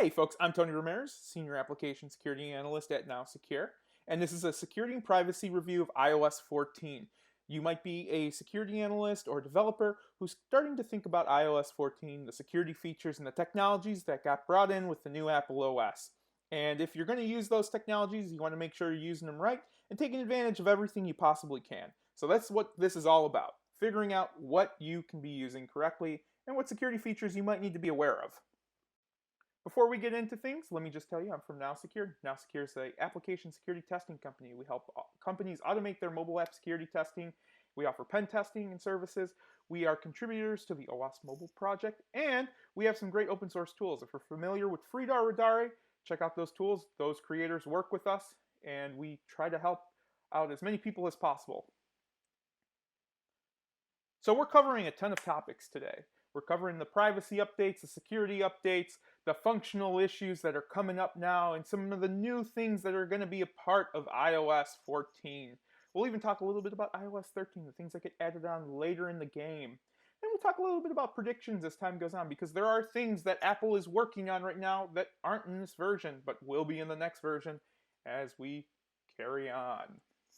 Hey folks, I'm Tony Ramirez, Senior Application Security Analyst at NowSecure, and this is a security and privacy review of iOS 14. You might be a security analyst or developer who's starting to think about iOS 14, the security features and the technologies that got brought in with the new Apple OS. And if you're going to use those technologies, you want to make sure you're using them right and taking advantage of everything you possibly can. So that's what this is all about, figuring out what you can be using correctly and what security features you might need to be aware of. Before we get into things, let me just tell you I'm from NowSecure. NowSecure is an application security testing company. We help companies automate their mobile app security testing. We offer pen testing and services. We are contributors to the OWASP mobile project, and we have some great open source tools. If you're familiar with Freedar Radare, check out those tools. Those creators work with us, and we try to help out as many people as possible. So we're covering a ton of topics today. We're covering the privacy updates, the security updates, the functional issues that are coming up now, and some of the new things that are going to be a part of iOS 14. We'll even talk a little bit about iOS 13, the things that get added on later in the game. And we'll talk a little bit about predictions as time goes on, because there are things that Apple is working on right now that aren't in this version, but will be in the next version as we carry on.